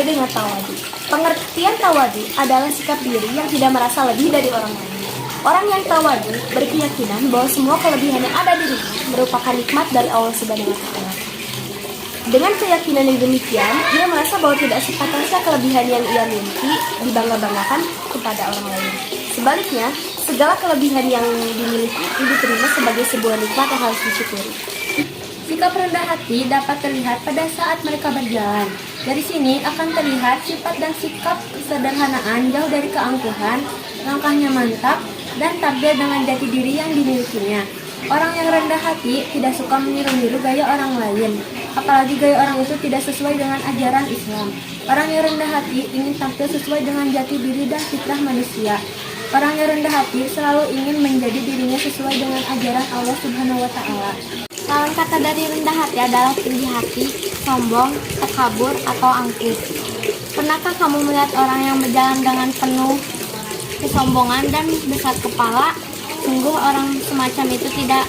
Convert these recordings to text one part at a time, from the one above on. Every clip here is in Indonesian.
juga dengan tawadu. Pengertian tawadu adalah sikap diri yang tidak merasa lebih dari orang lain. Orang yang tawadu berkeyakinan bahwa semua kelebihan yang ada dirinya merupakan nikmat dari Allah Subhanahu wa Ta'ala. Dengan keyakinan yang demikian, ia merasa bahwa tidak sepantasnya kelebihan yang ia miliki dibangga-banggakan kepada orang lain. Sebaliknya, segala kelebihan yang dimiliki itu diterima sebagai sebuah nikmat yang harus disyukuri. Sikap rendah hati dapat terlihat pada saat mereka berjalan. Dari sini akan terlihat sifat dan sikap kesederhanaan jauh dari keangkuhan, langkahnya mantap, dan tampil dengan jati diri yang dimilikinya. Orang yang rendah hati tidak suka meniru-niru gaya orang lain, apalagi gaya orang itu tidak sesuai dengan ajaran Islam. Orang yang rendah hati ingin tampil sesuai dengan jati diri dan fitrah manusia. Orang yang rendah hati selalu ingin menjadi dirinya sesuai dengan ajaran Allah Subhanahu wa Ta'ala. Lawan kata dari rendah hati adalah tinggi hati, sombong, takabur, atau angkuh. Pernahkah kamu melihat orang yang berjalan dengan penuh kesombongan dan besar kepala? Sungguh orang semacam itu tidak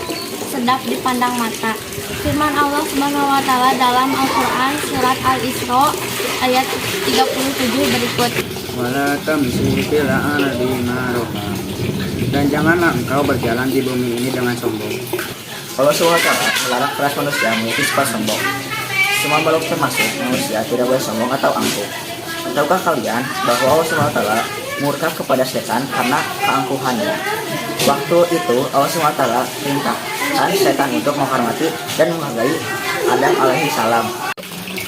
sedap dipandang mata. Firman Allah Subhanahu wa Ta'ala dalam Al-Qur'an surat Al-Isra ayat 37 berikut. Wala tamshi fil ardi maraha. Dan janganlah engkau berjalan di bumi ini dengan sombong. Allah SWT melarang keras manusia memiliki sifat sombong. Semua makhluk termasuk manusia tidak boleh sombong atau angkuh. Tahukah kalian bahwa Allah SWT murka kepada setan karena keangkuhannya? Waktu itu Allah SWT perintahkan setan untuk menghormati dan menghargai Adam alaihi salam.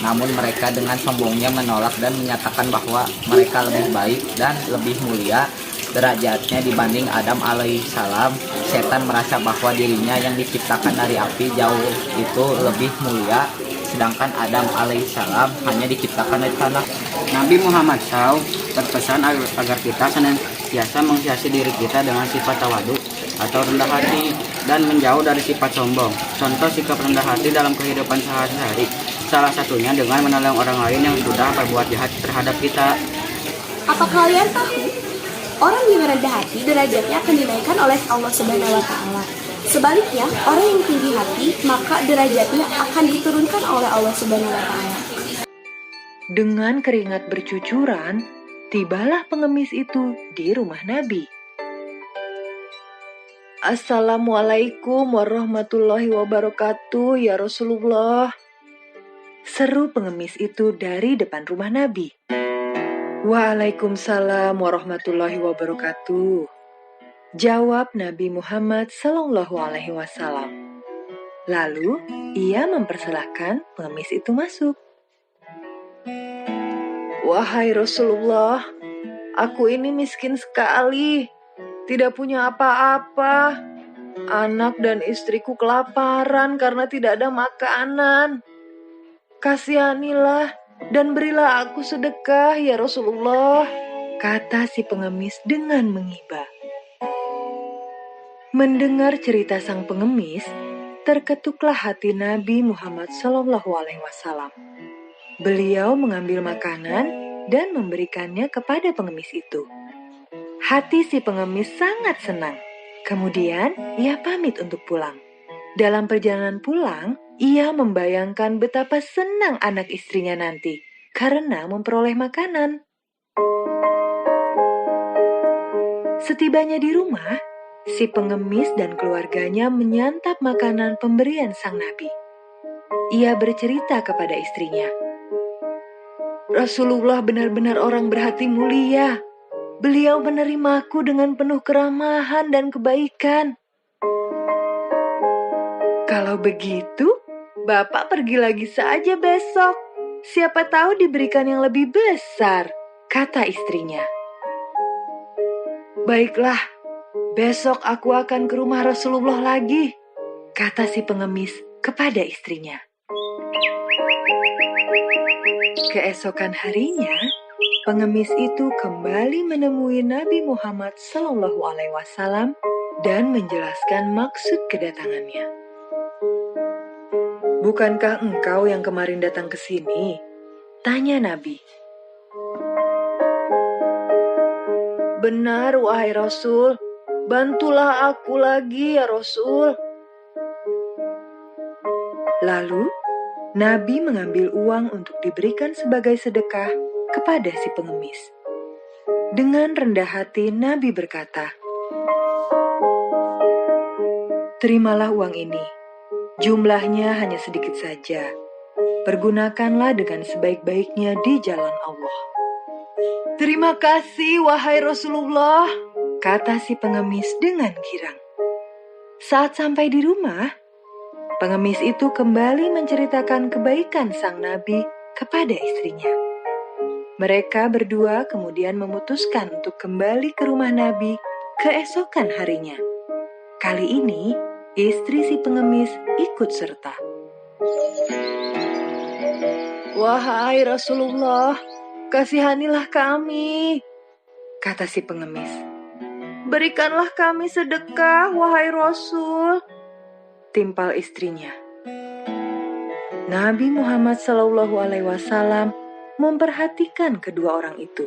Namun mereka dengan sombongnya menolak dan menyatakan bahwa mereka lebih baik dan lebih mulia derajatnya dibanding Adam alaihissalam. Setan merasa bahwa dirinya yang diciptakan dari api jauh itu lebih mulia, sedangkan Adam alaihissalam hanya diciptakan dari tanah. Nabi Muhammad SAW berpesan agar kita senantiasa menghiasi diri kita dengan sifat tawadu atau rendah hati dan menjauh dari sifat sombong. Contoh sikap rendah hati dalam kehidupan sehari-hari, salah satunya dengan menolong orang lain yang sudah berbuat jahat terhadap kita. Apa kalian tahu? Orang yang rendah hati derajatnya akan dinaikkan oleh Allah Subhanahu wa Ta'ala. Sebaliknya, orang yang tinggi hati maka derajatnya akan diturunkan oleh Allah Subhanahu wa Ta'ala. Dengan keringat bercucuran, tibalah pengemis itu di rumah Nabi. Assalamualaikum warahmatullahi wabarakatuh, ya Rasulullah. Seru pengemis itu dari depan rumah Nabi. Waalaikumsalam warahmatullahi wabarakatuh. Jawab Nabi Muhammad sallallahu alaihi wasallam. Lalu ia mempersilahkan pengemis itu masuk. Wahai Rasulullah, aku ini miskin sekali, tidak punya apa-apa. Anak dan istriku kelaparan karena tidak ada makanan. Kasihanilah dan berilah aku sedekah ya Rasulullah, kata si pengemis dengan mengibah. Mendengar cerita sang pengemis, terketuklah hati Nabi Muhammad SAW. Beliau mengambil makanan dan memberikannya kepada pengemis itu. Hati si pengemis sangat senang. Kemudian ia pamit untuk pulang. Dalam perjalanan pulang, ia membayangkan betapa senang anak istrinya nanti karena memperoleh makanan. Setibanya di rumah, si pengemis dan keluarganya menyantap makanan pemberian sang Nabi. Ia bercerita kepada istrinya, Rasulullah benar-benar orang berhati mulia. Beliau menerimaku dengan penuh keramahan dan kebaikan. Kalau begitu, Bapak pergi lagi saja besok. Siapa tahu diberikan yang lebih besar, kata istrinya. Baiklah, besok aku akan ke rumah Rasulullah lagi, kata si pengemis kepada istrinya. Keesokan harinya, pengemis itu kembali menemui Nabi Muhammad SAW dan menjelaskan maksud kedatangannya. Bukankah engkau yang kemarin datang ke sini? Tanya Nabi. Benar, wahai Rasul. Bantulah aku lagi, ya Rasul. Lalu, Nabi mengambil uang untuk diberikan sebagai sedekah kepada si pengemis. Dengan rendah hati Nabi berkata, "Terimalah uang ini. Jumlahnya hanya sedikit saja. Pergunakanlah dengan sebaik-baiknya di jalan Allah." "Terima kasih, wahai Rasulullah," kata si pengemis dengan girang. Saat sampai di rumah, pengemis itu kembali menceritakan kebaikan sang Nabi kepada istrinya. Mereka berdua kemudian memutuskan untuk kembali ke rumah Nabi keesokan harinya. Kali ini, istri si pengemis ikut serta. "Wahai Rasulullah, kasihanilah kami," kata si pengemis. "Berikanlah kami sedekah, wahai Rasul," timpal istrinya. Nabi Muhammad SAW memperhatikan kedua orang itu.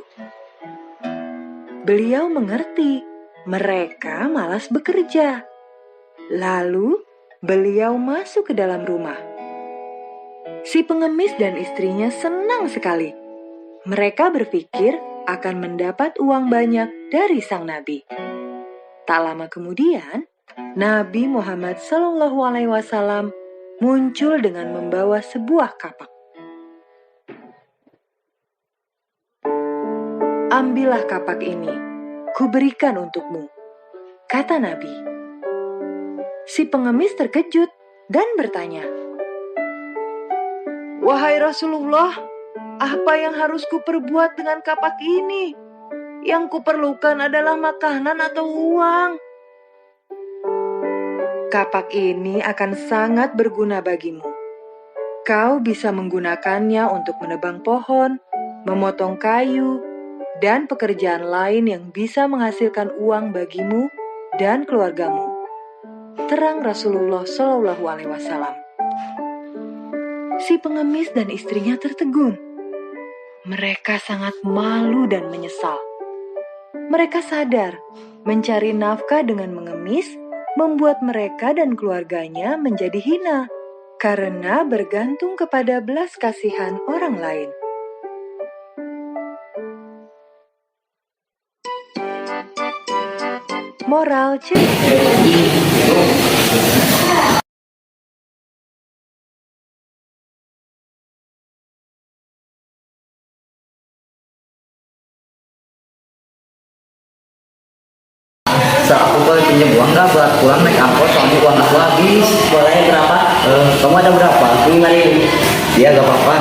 Beliau mengerti mereka malas bekerja. Lalu beliau masuk ke dalam rumah. Si pengemis dan istrinya senang sekali. Mereka berpikir akan mendapat uang banyak dari sang Nabi. Tak lama kemudian, Nabi Muhammad SAW muncul dengan membawa sebuah kapak. "Ambillah kapak ini, kuberikan untukmu," kata Nabi. Si pengemis terkejut dan bertanya, "Wahai Rasulullah, apa yang harus kuperbuat dengan kapak ini? Yang kuperlukan adalah makanan atau uang." "Kapak ini akan sangat berguna bagimu. Kau bisa menggunakannya untuk menebang pohon, memotong kayu, dan pekerjaan lain yang bisa menghasilkan uang bagimu dan keluargamu," terang Rasulullah SAW. Si pengemis dan istrinya tertegun. Mereka sangat malu dan menyesal. Mereka sadar mencari nafkah dengan mengemis membuat mereka dan keluarganya menjadi hina karena bergantung kepada belas kasihan orang lain. Moral cerita. Aku boleh pinjam uang nggak buat pulang naik angkot, soalnya uang aku habis. Boleh, berapa? Kamu ada berapa? 5.000. Iya, gak apa-apa.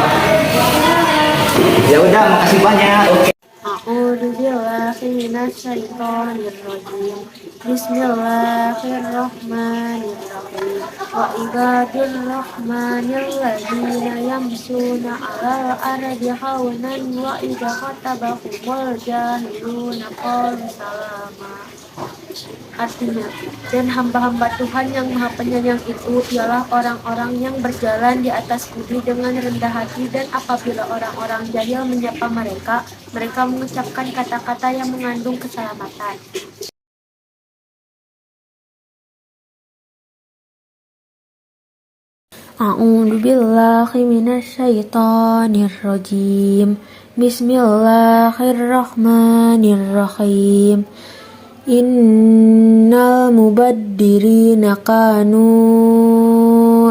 Ya udah, makasih banyak. Oke. A'udzu billahi minasyaitonir rajim. Bismillahirrahmanirrahim. Wa ibadur rahmanil ladzina yamshuna 'alal ardi haunan wa idza khatabahumul jahiluna qalu salama. Artinya, dan hamba-hamba Tuhan yang Maha Penyayang itu ialah orang-orang yang berjalan di atas bumi dengan rendah hati, dan apabila orang-orang jahil menyapa mereka, mereka mengucapkan kata-kata yang mengandung keselamatan. A'udzu billahi minasyaitonir rajim. Bismillahirrahmanirrahim. Innal mubaddirina kanu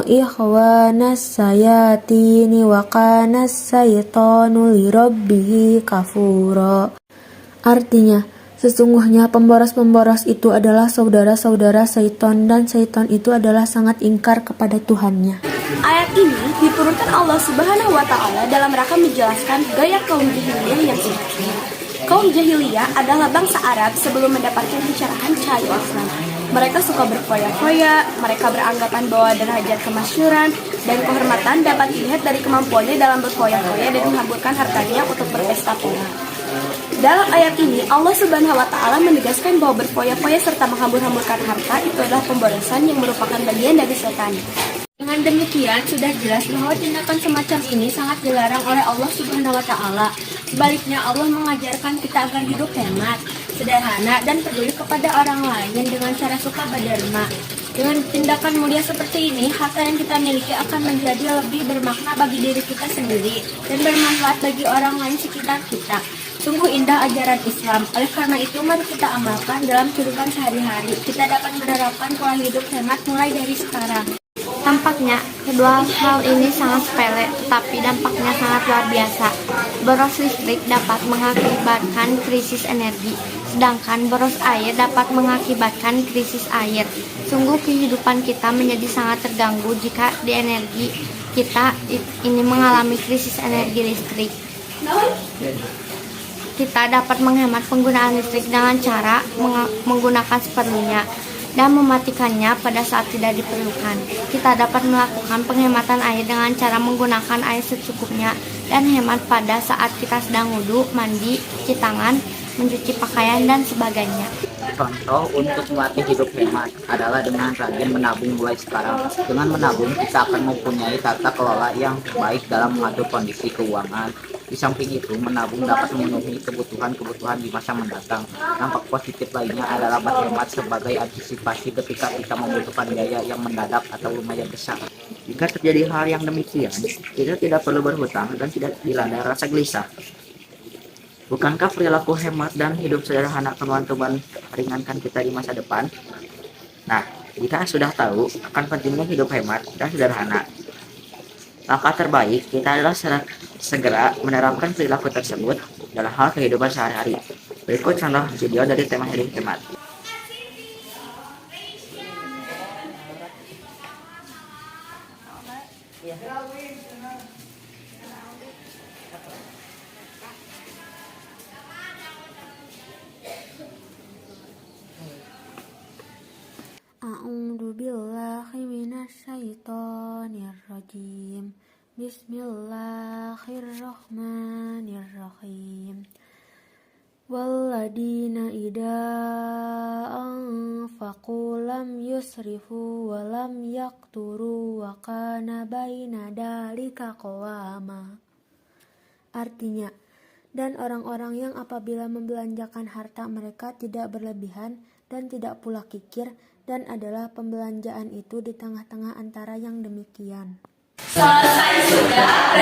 ikhwanas sayatini wa kanas syaitanu lirabbihi kafura. Artinya, sesungguhnya pemboros-pemboros itu adalah saudara-saudara syaitan, dan syaitan itu adalah sangat ingkar kepada Tuhannya. Ayat ini diturunkan Allah Subhanahu wa Ta'ala dalam rangka menjelaskan gaya kaum jahiliyah yang sebenarnya. Kaum jahiliyah adalah bangsa Arab sebelum mendapatkan pencerahan cahaya Islam. Mereka suka berfoya-foya, mereka beranggapan bahwa derajat kemasyhuran dan kehormatan dapat dilihat dari kemampuannya dalam berfoya-foya dan menghamburkan hartanya untuk berpesta pora. Dalam ayat ini, Allah Subhanahu wa Ta'ala menegaskan bahwa berfoya-foya serta menghambur-hamburkan harta itu adalah pemborosan yang merupakan bagian dari setan. Dengan demikian, sudah jelas bahwa tindakan semacam ini sangat dilarang oleh Allah Subhanahu wa Ta'ala. Sebaliknya, Allah mengajarkan kita agar hidup hemat, sederhana, dan peduli kepada orang lain dengan cara suka berderma. Dengan tindakan mulia seperti ini, harta yang kita miliki akan menjadi lebih bermakna bagi diri kita sendiri dan bermanfaat bagi orang lain sekitar kita. Sungguh indah ajaran Islam. Oleh karena itu, mari kita amalkan dalam kehidupan sehari-hari. Kita dapat menerapkan pola hidup hemat mulai dari sekarang. Tampaknya kedua hal ini sangat sepele, tetapi dampaknya sangat luar biasa. Boros listrik dapat mengakibatkan krisis energi, sedangkan boros air dapat mengakibatkan krisis air. Sungguh kehidupan kita menjadi sangat terganggu jika di energi kita ini mengalami krisis energi listrik. Kita dapat menghemat penggunaan listrik dengan cara menggunakan seperlunya dan mematikannya pada saat tidak diperlukan. Kita dapat melakukan penghematan air dengan cara menggunakan air secukupnya dan hemat pada saat kita sedang wudhu, mandi, cuci tangan, mencuci pakaian, dan sebagainya. Contoh untuk melatih hidup hemat adalah dengan rajin menabung mulai sekarang. Dengan menabung, kita akan mempunyai tata kelola yang baik dalam mengatur kondisi keuangan. Di samping itu, menabung dapat memenuhi kebutuhan-kebutuhan di masa mendatang. Dampak positif lainnya adalah berhemat sebagai antisipasi ketika kita membutuhkan biaya yang mendadak atau lumayan besar. Jika terjadi hal yang demikian, kita tidak perlu berhutang dan tidak dilanda rasa gelisah. Bukankah perilaku hemat dan hidup sederhana teman-teman meringankan kita di masa depan? Nah, jika sudah tahu akan pentingnya hidup hemat dan sederhana, langkah terbaik kita adalah segera menerapkan perilaku tersebut dalam hal kehidupan sehari-hari. Berikut contoh video dari tema hidup hemat. A'udzu billahi minasyaitonir rajim. Bismillahirrahmanirrahim. Walladina idza anfaqu lam yusrifu wa lam yaqturu wa kana baina dzalika qawama. Artinya, dan orang-orang yang apabila membelanjakan harta mereka tidak berlebihan dan tidak pula kikir, dan adalah pembelanjaan itu di tengah-tengah antara yang demikian. Selesai sudah